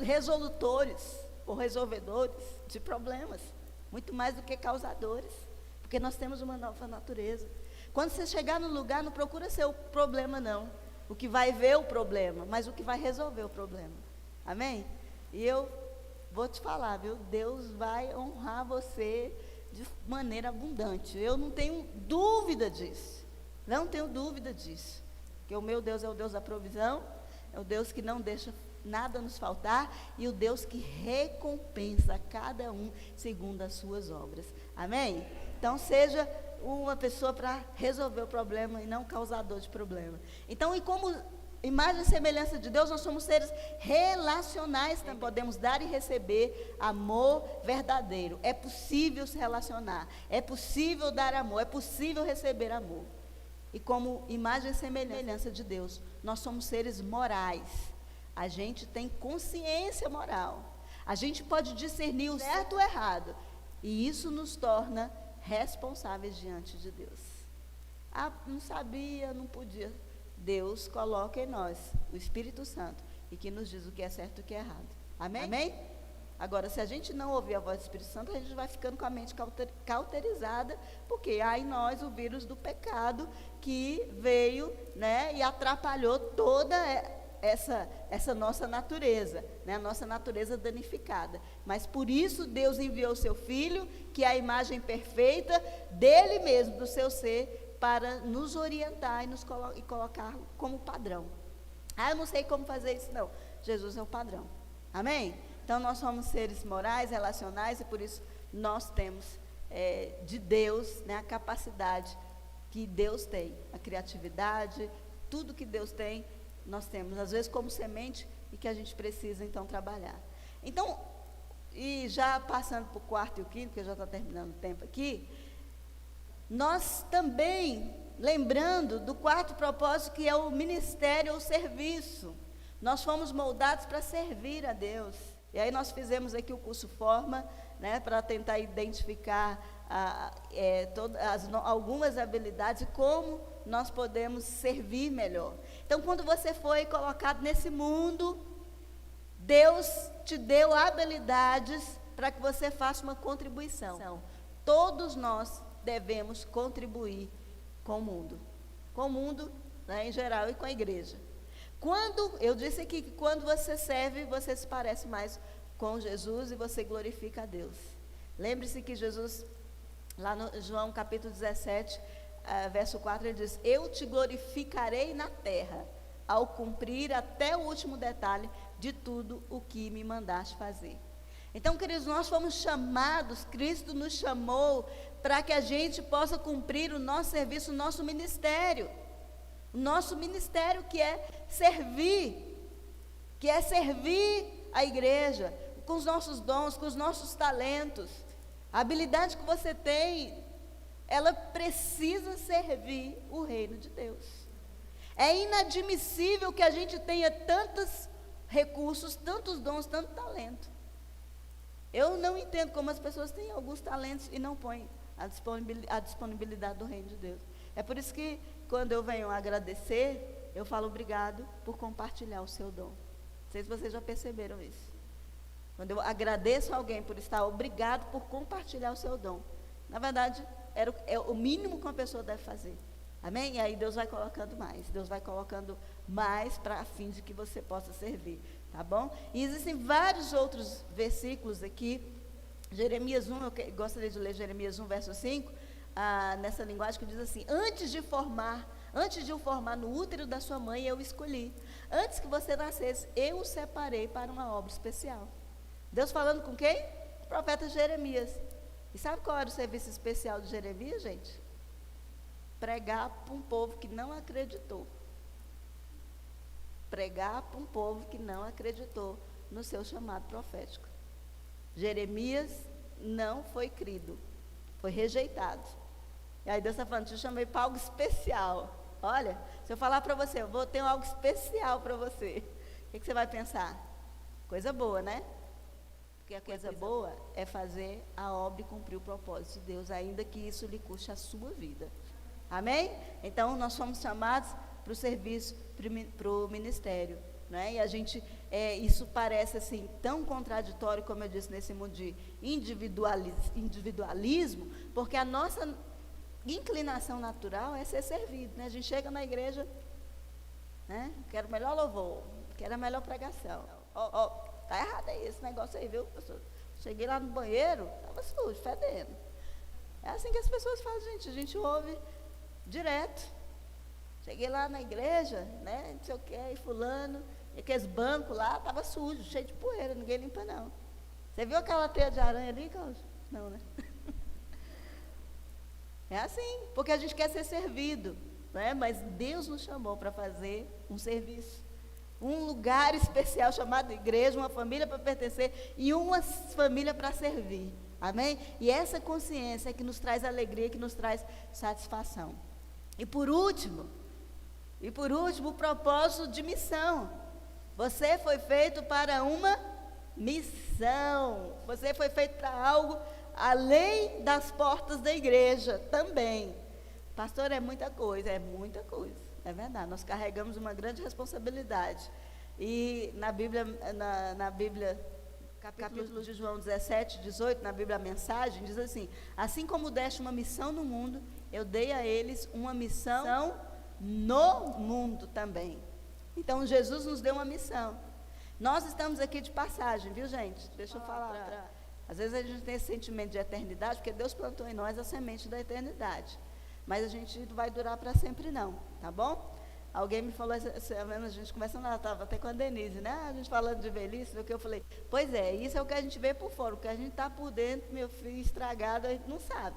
Speaker 1: resolutores ou resolvedores de problemas. Muito mais do que causadores, porque nós temos uma nova natureza. Quando você chegar no lugar, não procura ser o problema não, o que vai ver o problema, mas o que vai resolver o problema. Amém? E eu vou te falar, viu? Deus vai honrar você de maneira abundante. Eu não tenho dúvida disso. Não tenho dúvida disso. Porque o meu Deus é o Deus da provisão, é o Deus que não deixa nada nos faltar e o Deus que recompensa cada um segundo as suas obras. Amém? Então seja uma pessoa para resolver o problema e não causador de problema. Então, e como imagem e semelhança de Deus, nós somos seres relacionais, também podemos dar e receber amor verdadeiro. É possível se relacionar, é possível dar amor, é possível receber amor. E como imagem e semelhança de Deus, nós somos seres morais. A gente tem consciência moral. A gente pode discernir o certo e o errado. E isso nos torna responsáveis diante de Deus. Ah, não sabia, não podia. Deus coloca em nós o Espírito Santo e que nos diz o que é certo e o que é errado. Amém? Amém? Agora, se a gente não ouvir a voz do Espírito Santo, a gente vai ficando com a mente cauterizada, porque há em nós o vírus do pecado que veio, né, e atrapalhou toda essa nossa natureza, né, a nossa natureza danificada. Mas por isso Deus enviou o seu Filho, que é a imagem perfeita dele mesmo, do seu ser, para nos orientar e colocar como padrão. Ah, eu não sei como fazer isso, não. Jesus é o padrão. Amém? Então nós somos seres morais, relacionais, e por isso nós temos de Deus, né, a capacidade que Deus tem, a criatividade, tudo que Deus tem, nós temos, às vezes como semente, e que a gente precisa então trabalhar. Então, e já passando para o quarto e o quinto, porque já está terminando o tempo aqui, nós também, lembrando do quarto propósito, que é o ministério ou serviço, nós fomos moldados para servir a Deus. E aí nós fizemos aqui o curso Forma, né, para tentar identificar algumas habilidades e como nós podemos servir melhor. Então, quando você foi colocado nesse mundo, Deus te deu habilidades para que você faça uma contribuição. Todos nós devemos contribuir com o mundo, né, em geral, e com a igreja. Eu disse aqui que quando você serve, você se parece mais com Jesus e você glorifica a Deus. Lembre-se que Jesus, lá no João capítulo 17, verso 4, ele diz: eu te glorificarei na terra, ao cumprir até o último detalhe de tudo o que me mandaste fazer. Então, queridos, nós fomos chamados, Cristo nos chamou para que a gente possa cumprir o nosso serviço, o nosso ministério. O nosso ministério que é servir a igreja, com os nossos dons, com os nossos talentos. A habilidade que você tem, ela precisa servir o reino de Deus. É inadmissível que a gente tenha tantos recursos, tantos dons, tanto talento. Eu não entendo como as pessoas têm alguns talentos e não põem a disponibilidade do reino de Deus. É por isso que quando eu venho agradecer, eu falo obrigado por compartilhar o seu dom. Não sei se vocês já perceberam isso. Quando eu agradeço a alguém por estar obrigado por compartilhar o seu dom, na verdade, é o mínimo que uma pessoa deve fazer. Amém? E aí Deus vai colocando mais para a fim de que você possa servir. Tá bom? E existem vários outros versículos aqui. Jeremias 1, eu gostaria de ler Jeremias 1, verso 5, nessa linguagem que diz assim: antes de o formar no útero da sua mãe, eu escolhi. Antes que você nascesse, eu o separei para uma obra especial. Deus falando com quem? O profeta Jeremias. E sabe qual era o serviço especial de Jeremias, gente? Pregar para um povo que não acreditou. Pregar para um povo que não acreditou no seu chamado profético. Jeremias, não foi crido, foi rejeitado. E aí Deus está falando, te chamei para algo especial. Olha, se eu falar para você, eu vou ter algo especial para você, o que você vai pensar? Coisa boa, né? Porque a coisa boa é fazer a obra e cumprir o propósito de Deus, ainda que isso lhe custe a sua vida. Amém? Então, nós fomos chamados para o serviço, para o ministério. Né? E a gente, isso parece assim, tão contraditório, como eu disse, nesse mundo de individualismo, porque a nossa inclinação natural é ser servido. Né? A gente chega na igreja, né? Quero o melhor louvor, quero a melhor pregação. Tá errado aí esse negócio aí, viu, pastor? Cheguei lá no banheiro, estava sujo, fedendo. É assim que as pessoas falam, gente, a gente ouve direto. Cheguei lá na igreja, né, não sei o que, e fulano, e aqueles bancos lá, estava sujo, cheio de poeira, ninguém limpa não. Você viu aquela teia de aranha ali, Cláudio? Não, né? É assim, porque a gente quer ser servido, né? Mas Deus nos chamou para fazer um serviço. Um lugar especial chamado igreja, uma família para pertencer e uma família para servir. Amém? E essa consciência é que nos traz alegria, que nos traz satisfação. E por último, o propósito de missão. Você foi feito para uma missão. Você foi feito para algo além das portas da igreja também. Pastor, é muita coisa, é verdade, nós carregamos uma grande responsabilidade. E na Bíblia, capítulo de João 17, 18, na Bíblia a mensagem, diz assim, assim como deste uma missão no mundo, eu dei a eles uma missão no mundo também. Então Jesus nos deu uma missão. Nós estamos aqui de passagem, viu gente? Deixa eu falar. Às vezes a gente tem esse sentimento de eternidade, porque Deus plantou em nós a semente da eternidade. Mas a gente não vai durar para sempre não, tá bom? Alguém me falou, a gente conversando, ela estava até com a Denise, né? A gente falando de velhice, do que eu falei, pois é, isso é o que a gente vê por fora, o que a gente está por dentro, meu filho, estragado, a gente não sabe.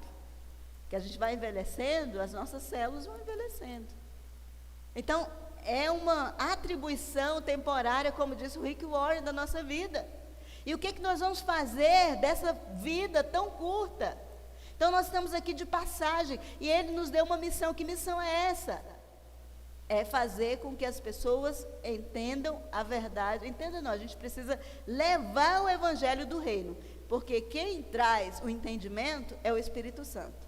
Speaker 1: Que a gente vai envelhecendo, as nossas células vão envelhecendo. Então, é uma atribuição temporária, como disse o Rick Warren, da nossa vida. E o que nós vamos fazer dessa vida tão curta? Então, nós estamos aqui de passagem, e Ele nos deu uma missão. Que missão é essa? É fazer com que as pessoas entendam a verdade. Entenda não, a gente precisa levar o evangelho do reino, porque quem traz o entendimento é o Espírito Santo.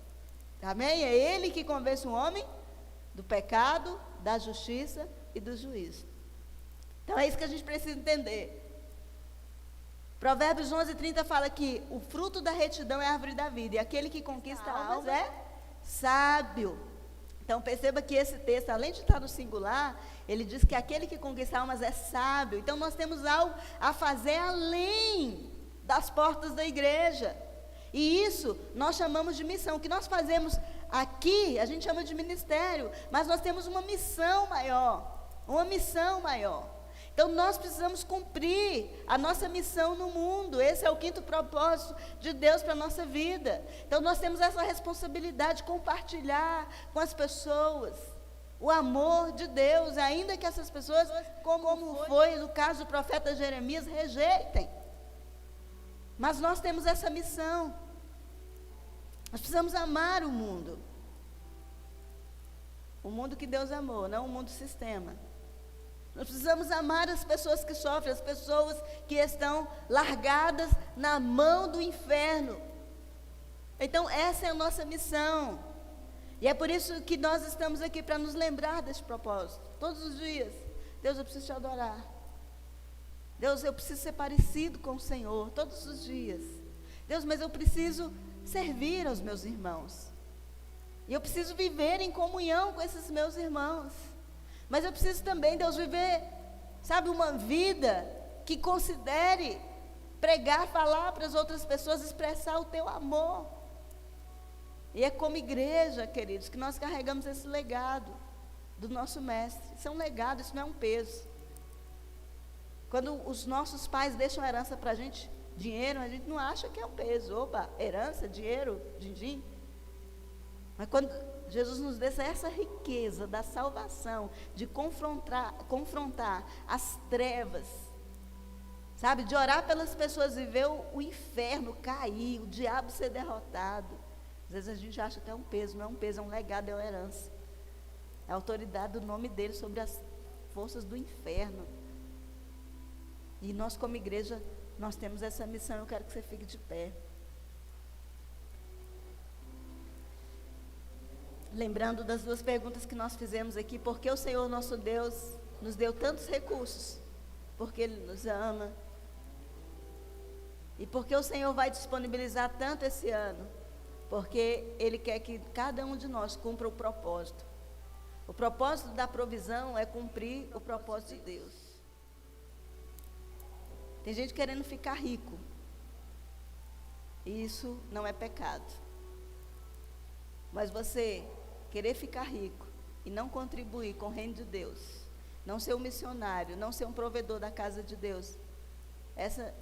Speaker 1: Amém? É Ele que convence o homem do pecado, da justiça e do juízo. Então é isso que a gente precisa entender. Provérbios 11:30 fala que o fruto da retidão é a árvore da vida, e aquele que conquista almas é sábio. Então perceba que esse texto, além de estar no singular, ele diz que aquele que conquista almas é sábio. Então nós temos algo a fazer além das portas da igreja. E isso nós chamamos de missão. O que nós fazemos aqui, a gente chama de ministério, mas nós temos uma missão maior. Uma missão maior. Então nós precisamos cumprir a nossa missão no mundo. Esse é o quinto propósito de Deus para a nossa vida. Então nós temos essa responsabilidade de compartilhar com as pessoas o amor de Deus, ainda que essas pessoas, como foi no caso do profeta Jeremias, rejeitem. Mas nós temos essa missão. Nós precisamos amar o mundo. O mundo que Deus amou, não o mundo sistema. Nós precisamos amar as pessoas que sofrem, as pessoas que estão largadas na mão do inferno. Então, essa é a nossa missão. E é por isso que nós estamos aqui, para nos lembrar desse propósito. Todos os dias. Deus, eu preciso te adorar. Deus, eu preciso ser parecido com o Senhor, todos os dias. Deus, mas eu preciso servir aos meus irmãos. E eu preciso viver em comunhão com esses meus irmãos. Mas eu preciso também, Deus, viver, sabe, uma vida que considere pregar, falar para as outras pessoas, expressar o teu amor. E é como igreja, queridos, que nós carregamos esse legado do nosso mestre. Isso é um legado, isso não é um peso. Quando os nossos pais deixam herança para a gente, dinheiro, a gente não acha que é um peso. Opa, herança, dinheiro, din-din. Mas quando Jesus nos dá essa riqueza da salvação, de confrontar as trevas, Sabe, de orar pelas pessoas e ver o inferno cair, o diabo ser derrotado. Às vezes a gente acha que é um peso, não é um peso, é um legado, é uma herança. É a autoridade do nome dele sobre as forças do inferno. E nós como igreja, nós temos essa missão, eu quero que você fique de pé. Lembrando das duas perguntas que nós fizemos aqui, por que o Senhor nosso Deus nos deu tantos recursos? Porque Ele nos ama. E por que o Senhor vai disponibilizar tanto esse ano? Porque Ele quer que cada um de nós cumpra o propósito. O propósito da provisão é cumprir o propósito de Deus. Tem gente querendo ficar rico. E isso não é pecado. Mas você querer ficar rico e não contribuir com o reino de Deus, não ser um missionário, não ser um provedor da casa de Deus, essa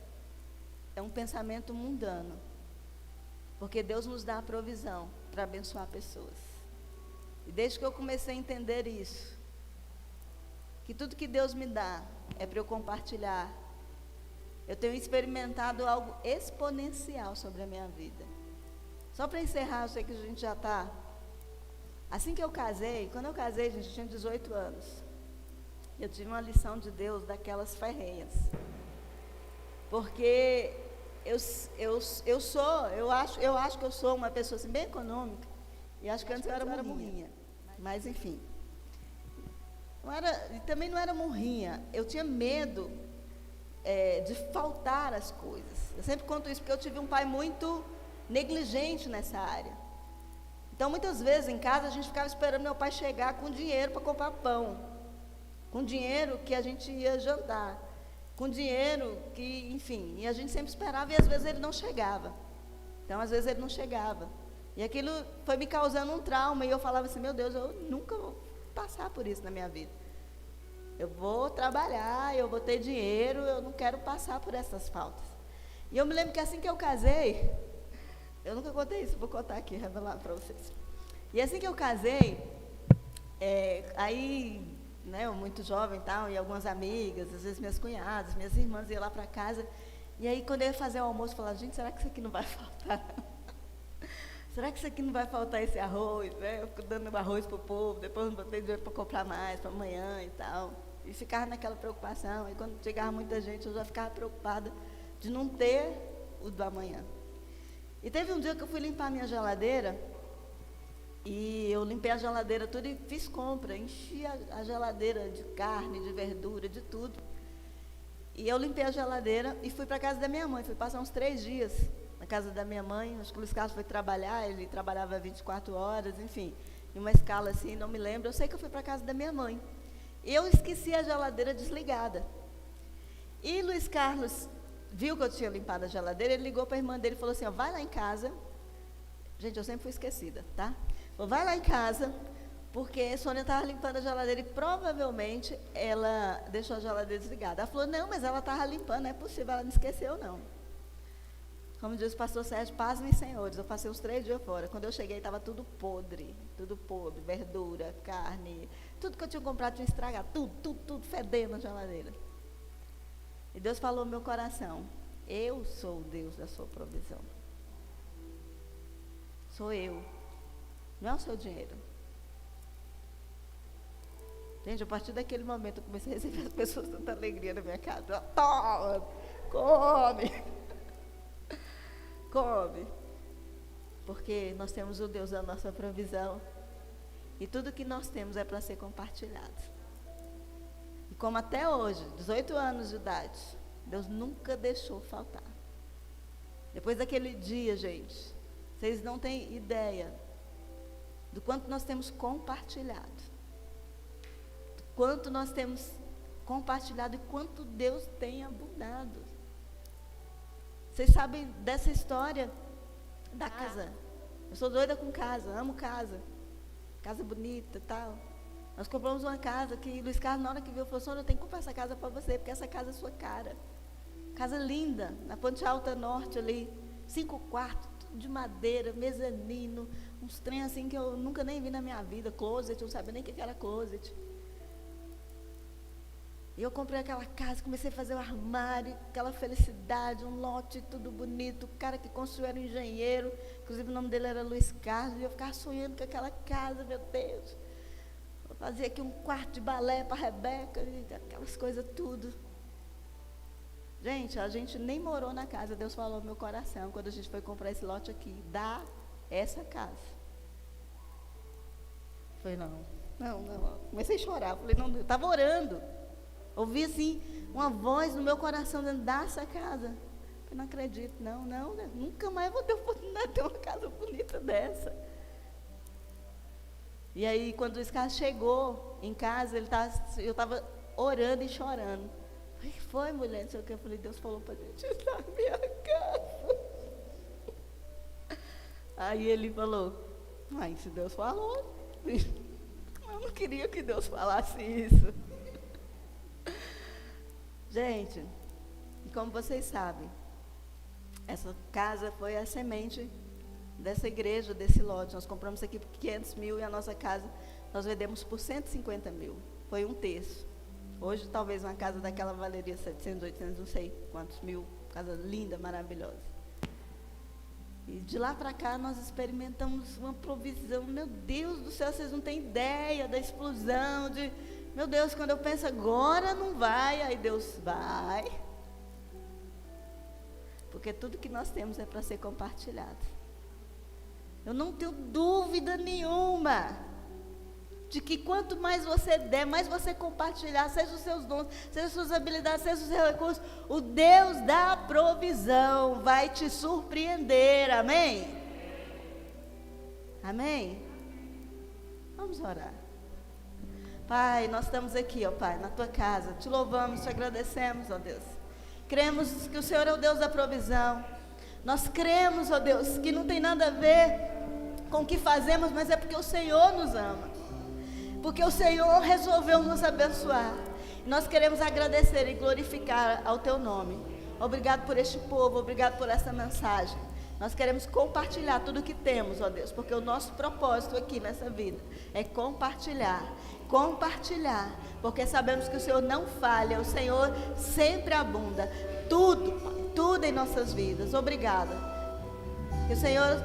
Speaker 1: é um pensamento mundano. Porque Deus nos dá a provisão para abençoar pessoas. E desde que eu comecei a entender isso, que tudo que Deus me dá é para eu compartilhar, eu tenho experimentado algo exponencial sobre a minha vida. Só para encerrar, eu sei que a gente já está. Assim que eu casei, quando eu casei, gente, eu tinha 18 anos. Eu tive uma lição de Deus daquelas ferrenhas. Porque eu acho que eu sou uma pessoa assim, bem econômica. E acho que antes eu era murrinha. Mas enfim. Também não era murrinha. Eu tinha medo de faltar as coisas. Eu sempre conto isso porque eu tive um pai muito negligente nessa área. Então muitas vezes em casa a gente ficava esperando meu pai chegar com dinheiro para comprar pão, com dinheiro que a gente ia jantar, com dinheiro que, enfim, e a gente sempre esperava e às vezes ele não chegava. Então às vezes ele não chegava. E aquilo foi me causando um trauma e eu falava assim, meu Deus, eu nunca vou passar por isso na minha vida. Eu vou trabalhar, eu vou ter dinheiro, eu não quero passar por essas faltas. E eu me lembro que assim que eu casei, eu nunca contei isso, vou contar aqui, revelar para vocês. E assim que eu casei, aí, né, eu muito jovem e tal, e algumas amigas, às vezes minhas cunhadas, minhas irmãs iam lá para casa, e aí quando eu ia fazer o almoço, eu falava, gente, será que isso aqui não vai faltar? Será que isso aqui não vai faltar esse arroz, né? Eu fico dando arroz para o povo, depois não botei dinheiro para comprar mais, para amanhã e tal. E ficava naquela preocupação, e quando chegava muita gente, eu já ficava preocupada de não ter o do amanhã. E teve um dia que eu fui limpar a minha geladeira, e eu limpei a geladeira toda e fiz compra, enchi a geladeira de carne, de verdura, de tudo. E eu limpei a geladeira e fui para a casa da minha mãe, fui passar uns 3 dias na casa da minha mãe. Acho que o Luiz Carlos foi trabalhar, ele trabalhava 24 horas, enfim, em uma escala assim, não me lembro. Eu sei que eu fui para a casa da minha mãe. Eu esqueci a geladeira desligada. E Luiz Carlos viu que eu tinha limpado a geladeira, ele ligou para a irmã dele e falou assim, ó, vai lá em casa. Gente, eu sempre fui esquecida, tá? Falou, vai lá em casa, porque a Sônia estava limpando a geladeira e provavelmente ela deixou a geladeira desligada. Ela falou, não, mas ela estava limpando, não é possível, ela não esqueceu, não. Como diz o pastor Sérgio, pasmem, senhores, eu passei uns 3 dias fora. Quando eu cheguei, estava tudo podre, verdura, carne, tudo que eu tinha comprado tinha estragado, tudo fedendo na geladeira. E Deus falou no meu coração, eu sou o Deus da sua provisão. Sou eu, não é o seu dinheiro. Gente, a partir daquele momento eu comecei a receber as pessoas tanta alegria na minha casa. Toma, come. Come, porque nós temos o Deus da nossa provisão e tudo que nós temos é para ser compartilhado. E como até hoje, 18 anos de idade, Deus nunca deixou faltar. Depois daquele dia, gente, vocês não têm ideia do quanto nós temos compartilhado, do quanto nós temos compartilhado e quanto Deus tem abundado. Vocês sabem dessa história da casa. Eu sou doida com casa, amo casa. Casa bonita e tal. Nós compramos uma casa que Luiz Carlos, na hora que viu, falou, Sônia, eu tenho que comprar essa casa para você, porque essa casa é sua cara. Casa linda, na Ponte Alta Norte ali, 5 quartos, tudo de madeira, mezanino, uns trem assim que eu nunca nem vi na minha vida, closet, eu não sabia nem o que era closet. E eu comprei aquela casa, comecei a fazer o armário, aquela felicidade, um lote tudo bonito. O cara que construiu era um engenheiro, inclusive o nome dele era Luiz Carlos, e eu ficava sonhando com aquela casa, meu Deus. Eu fazia aqui um quarto de balé para a Rebeca, aquelas coisas tudo. Gente, a gente nem morou na casa, Deus falou no meu coração, quando a gente foi comprar esse lote aqui, dá essa casa. Eu falei, não. Comecei a chorar, falei, não, eu estava orando. Ouvi assim, uma voz no meu coração dentro dessa casa. Eu não acredito, não, nunca mais vou ter oportunidade de ter uma casa bonita dessa. E aí, quando o Luiz Carlos chegou em casa, eu estava orando e chorando. O que foi, mulher? Não sei o que. Eu falei, Deus falou para a gente estar na minha casa. Aí ele falou, mas se Deus falou, eu não queria que Deus falasse isso. Gente, como vocês sabem, essa casa foi a semente dessa igreja, desse lote. Nós compramos aqui por 500 mil e a nossa casa nós vendemos por 150 mil. Foi um terço. Hoje, talvez uma casa daquela valeria 700, 800, não sei quantos mil. Casa linda, maravilhosa. E de lá para cá nós experimentamos uma provisão. Meu Deus do céu, vocês não têm ideia da explosão de... Meu Deus, quando eu penso agora não vai, aí Deus vai. Porque tudo que nós temos é para ser compartilhado. Eu não tenho dúvida nenhuma de que quanto mais você der, mais você compartilhar, seja os seus dons, seja as suas habilidades, seja os seus recursos, o Deus da provisão vai te surpreender, amém? Amém? Vamos orar. Pai, nós estamos aqui, ó Pai, na Tua casa, te louvamos, te agradecemos, ó Deus. Cremos que o Senhor é o Deus da provisão. Nós cremos, ó Deus, que não tem nada a ver com o que fazemos, mas é porque o Senhor nos ama. Porque o Senhor resolveu nos abençoar. E nós queremos agradecer e glorificar ao Teu nome. Obrigado por este povo, obrigado por essa mensagem. Nós queremos compartilhar tudo o que temos, ó Deus, porque o nosso propósito aqui nessa vida é compartilhar, porque sabemos que o Senhor não falha, o Senhor sempre abunda, tudo em nossas vidas. Obrigada. Que o Senhor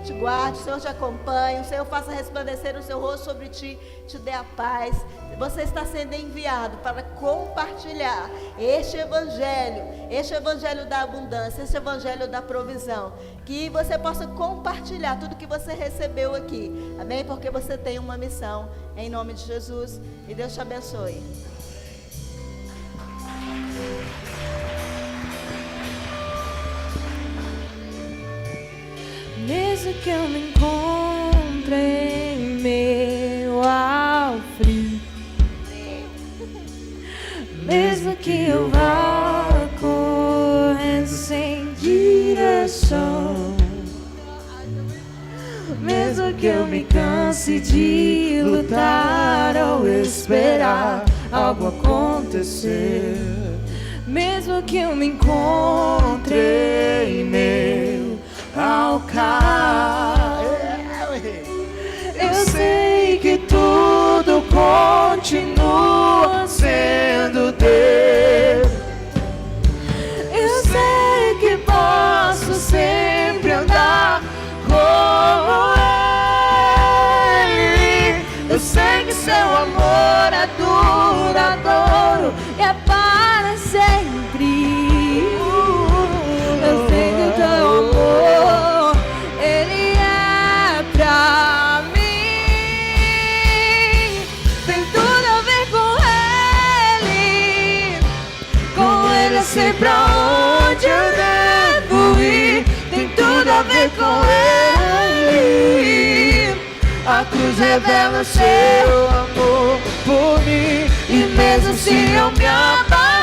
Speaker 1: te guarde, o Senhor te acompanhe, o Senhor faça resplandecer o seu rosto sobre ti, te dê a paz. Você está sendo enviado para compartilhar este evangelho da abundância, este evangelho da provisão. Que você possa compartilhar tudo que você recebeu aqui, amém? Porque você tem uma missão, em nome de Jesus, e Deus te abençoe.
Speaker 2: Mesmo que eu me encontre em meio ao frio, mesmo que eu vá correndo sem direção, mesmo que eu me canse de lutar ou esperar algo acontecer, mesmo que eu me encontre em meio ao caos, eu sei que tudo continua sendo Deus. Eu sei que posso sempre andar com Ele. Eu sei que seu amor é duradouro e é para sempre. Eu sei que o teu amor, ele é pra mim. Tem tudo a ver com ele eu sei pra onde eu devo ir. Tem tudo a ver com ele. A cruz revela seu amor por mim. E mesmo se eu me abalar,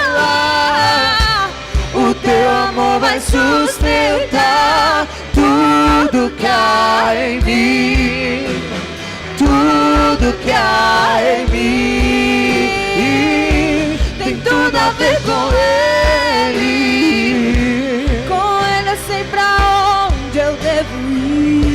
Speaker 2: o teu amor vai sustentar tudo que há em mim, tudo que há em mim. Tem tudo a ver com ele. Com ele eu sei pra onde eu devo ir.